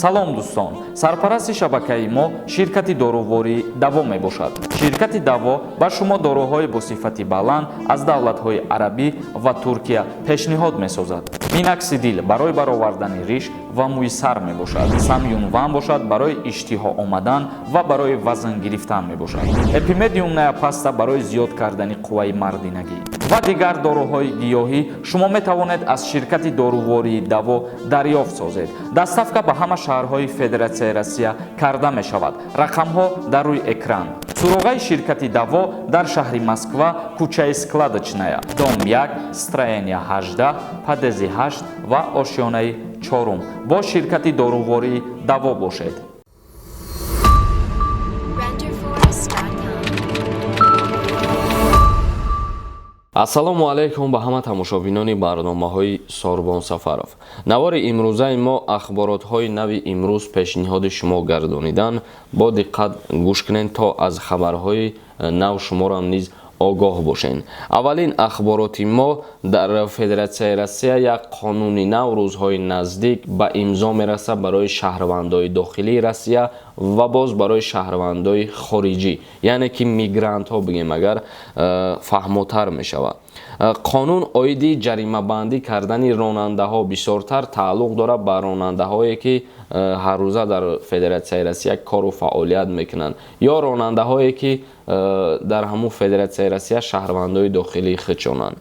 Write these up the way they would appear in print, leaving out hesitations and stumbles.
салом дӯстон, сарпарасти шабакаи мо ширкати дорувори даво мебошад. Ширкати даво ба шумо дороҳои бо сифати баланд аз давлатҳои арабӣ ва Туркия пешниҳод месозад. Миноксидил барои баровардани риш ва мӯи сар мебошад. Самюнван бошад барои иштиҳо омадан ва барои вазн гирифтан мебошад. Эпимедиум паста барои зиёд кардани қувваи мардинагӣ ва дигар дороҳои гиёҳӣ шумо метавонед аз ширкати дорувории даво дарёфт созед. Доставка ба ҳама шаҳрҳои Федератсияи Россия карда мешавад. Рақамҳо дар рӯи экран. Суроғаи ширкати даво дар шаҳри Москва, кӯчаи Складочная, дом 1, строения 18, падези 8 ва ошёнаи 4 бо ширкати дорувории даво бошед. ассалому алайкум ба ҳама тамошобинони барномаҳои Сорбон Сафаров. Навори имрӯзаи мо ахборотҳои нави имрӯз пешниҳоди шумо гардонидан бо диққат гӯш кунед то аз хабарҳои нав шуморам низ огоҳ бошен. Аввалин ахбороти мо дар Федератсияи Россия як қонуни нав рӯзҳои наздик ба имзо мерасад барои шаҳрвандои дохилии Россия ва боз барои шаҳрвандои хориҷӣ, яъне ки мигрантҳо бигем агар фаҳмотар мешавад. қонун оиди ҷаримабандӣ кардани ронандаҳо бисёртар тааллуқ дорад ба ронандаҳое ки ҳаррӯза дар Федератсияи Россия кору фаъолият мекунанд ё ронандаҳое ки дар ҳамун Федератсияи Россия шаҳрвандои дохилии худшонанд.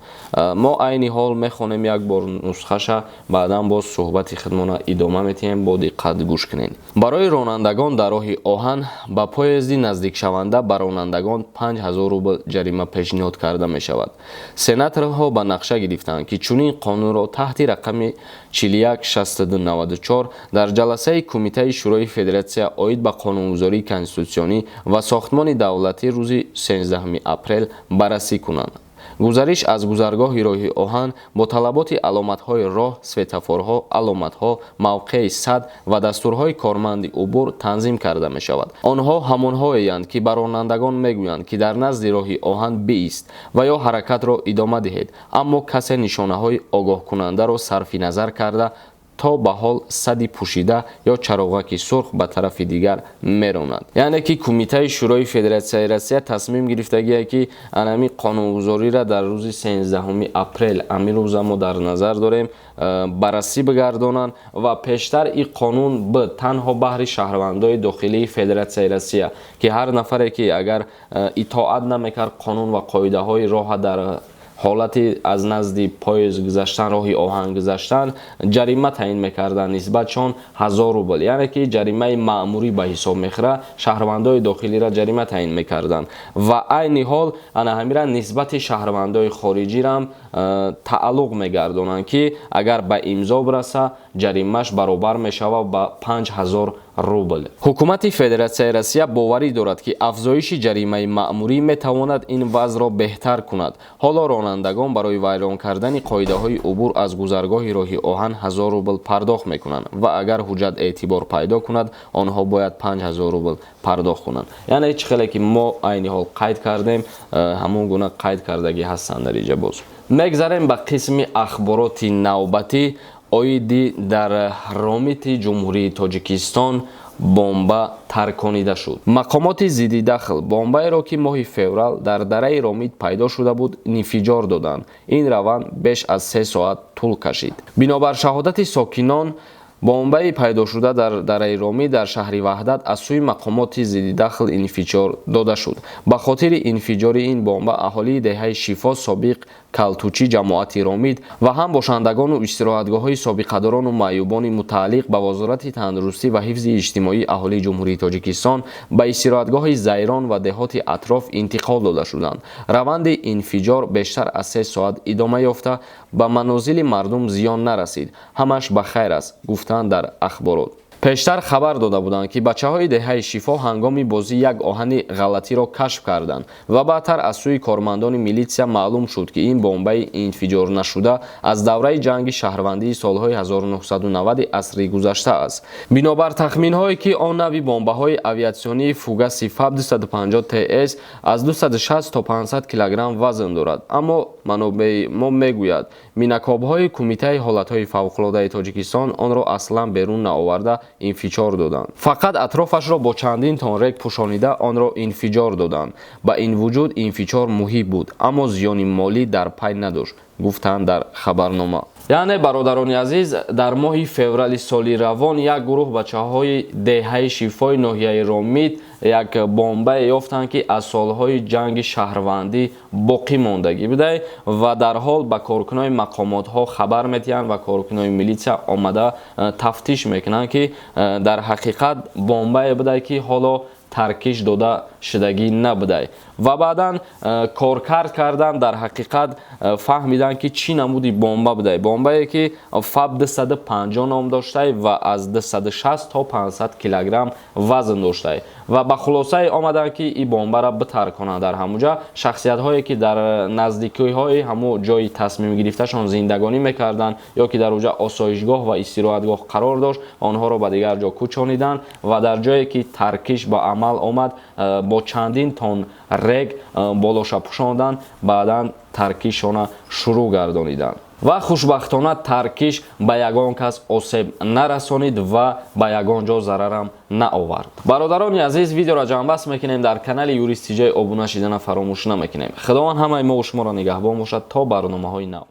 мо айни ҳол мехонем як бор нусхаша баъдан боз суҳбати худмона идома метиҳем, бо диққат гӯш кунед. Барои ронандагон дар роҳи оҳан ба поезди наздикшаванда ба ронандагон 5000 рубл ҷарима пешниҳод карда мешавад. Сенаторҳо ба нақша гирифтанд ки чунин қонунро таҳти рақами 416294 дар ҷаласаи Кумитаи шӯрои Федератсия оид ба қонунгузории конститутсионӣ ва сохтмони давлатӣ рӯзи 13 апрел баррасӣ кунанд. гузариш аз гузаргоҳи роҳи оҳан бо талаботи аломатҳои роҳ, светофорҳо, аломатҳо, мавқеи сад ва дастурҳои корманди убур танзим карда мешавад. онҳо ҳамонҳоеянд ки ба ронандагон мегӯянд ки дар назди роҳи оҳан биист ва ё ҳаракатро идома диҳед, аммо касе нишонаҳои огоҳкунандаро сарфи назар карда то ба ҳол сади пӯшида ё чароғаки сурх ба тарафи дигар меронад. яъне ки Кумитаи шӯрои Федератсияи Россия тасмим гирифтагие ки анами қонунгузориро дар рӯзи 13 апрел амин рӯза мо дар назар дорем баррасӣ бигардонанд ва пештар ин қонун б танҳо баҳри шаҳрвандои дохилии Федератсияи Россия ки ҳар нафаре ки агар итоат намекард қонун ва қоидаҳои роҳа дар ҳолати аз назди поезд гузаштан, роҳи оҳан гузаштан ҷарима таъин мекардан нисбатшон 1000 рубл, яъне ки ҷаримаи маъмурӣ ба ҳисоб мехӯрад, шаҳрвандои дохилиро ҷарима таъин мекардан ва айни ҳол ана ҳамира нисбати шаҳрвандои хориҷирам тааллуқ мегардонанд ки агар ба имзо бираса ҷаримаш баробар мешавад ба 5000 рубл. ҳукумати Федератсияи Россия боварӣ дорад ки афзоиши ҷаримаи маъмурӣ метавонад ин вазъро беҳтар кунад. ҳоло ронандагон барои вайрон кардани қоидаҳои убур аз гузаргоҳи роҳи оҳан 1000 рубл пардохт мекунанд ва агар ҳуҷҷат эътибор пайдо кунад, онҳо бояд 5000 рубл пардохт кунанд. яъне ҳеҷ хеле ки мо айни ҳол қайд кардем, ҳамон гуна қайд кардагӣ ҳастанд дар инҷа боз. мегзарем ба қисми ахбороти навбатӣ оиди дар ромити ҷумҳурии Тоҷикистон бомба тарконида шуд. мақомоти зидди дахл бомбаеро ки моҳи феврал дар дараи ромид пайдо шуда буд инфиҷор доданд. ин раванд беш аз 3 соат тӯл кашид. бинобар шаҳодати сокинон бомбаи пайдошуда дар дараи ромид дар шаҳри Ваҳдат аз сӯи мақомоти зидди дахл инфиҷор дода шуд. ба хотири инфиҷори ин бомба аҳолии деҳаи Шифо, собиқ Калтучи, ҷамоати Ромид ва ҳам бошандагону истироҳатгоҳҳои собиқадорону маъюбони мутааллиқ ба Возорати тандурустӣ ва ҳифзи иҷтимоии аҳолии Ҷумҳурии Тоҷикистон ба истироҳатгоҳи Зайрон ва деҳоти атроф интиқол дода шуданд. раванди инфиҷор бештар аз 3 соат идома ёфта, ба манозили мардум зиён нарасид. ҳамаш ба хайр аст, гуфтанд дар ахборот. пештар хабар дода буданд ки бачаҳои деҳаи Шифо ҳангоми бозӣ як оҳани ғалатиро кашф карданд ва баъдтар аз сӯи кормандони милитсия маълум шуд ки ин бомбаи инфиҷорнашуда аз давраи ҷанги шаҳрвандии солҳои 1990 асри гузашта аст. бинобар тахминҳое ки он нави бомбаҳои авиатсионии фугаси ФАБ-250 ТС аз 260 то 500 килограмм вазн дорад, аммо манобаи мо мегӯяд минакобҳои Кумитаи ҳолатҳои фавқулодаи Тоҷикистон онро аслан берун наоварда инфиҷор доданд. Фақат атрофашро бо чандин тон рег пӯшонида онро инфиҷор доданд. Ба ин вуҷуд инфиҷор муҳим буд, аммо зиёни молӣ дар пай надошт, гуфтанд дар хабарнома. яъне бародарони азиз, дар моҳи феврали соли равон як гурӯҳ бачаҳои деҳаи шифои ноҳияи Ромид як бомбае ёфтанд ки аз солҳои ҷанги шаҳрвандӣ боқӣ мондагӣ будай ва дарҳол ба коркунои мақомотҳо хабар медиҳанд ва коркунои милитсия омада тафтиш мекунанд ки дар ҳақиқат бомбае будай ки ҳоло таркиш дода шудагӣ набудай ва баъдан коркард кардан дар ҳақиқат фаҳмиданд ки чӣ намуди бомба будай. Бомбае ки ФАБ 250 ном доштай ва аз 260 то 500 килограмм вазн доштай ва ба хулосае омаданд ки ин бомбаро битарконанд дар ҳамуҷа. Шахсиятҳое ки дар наздикиҳои ҳамун ҷои тасмим гирифташон зиндагонӣ мекарданд ё ки дар уҷа осоишгоҳ ва истироҳатгоҳ қарор дошт, онҳоро ба дигар ҷо кӯчониданд ва дар ҷое ки таркиш ба амал омад бо чандин тон рег болоша пӯшонданд, баъдан таркишона шурӯъ гардониданд ва хушбахтона таркиш ба ягон кас осеб нарасонид ва ба ягон ҷо зарарам наовард. Бародарони азиз, видеоро ҷамъбаст мекунем. Дар канали Юрист Тиҷаи обуна шидана фаромӯш намекунем. Худованд ҳамаи мо ва шуморо нигаҳбон бошад то барномаҳои нав.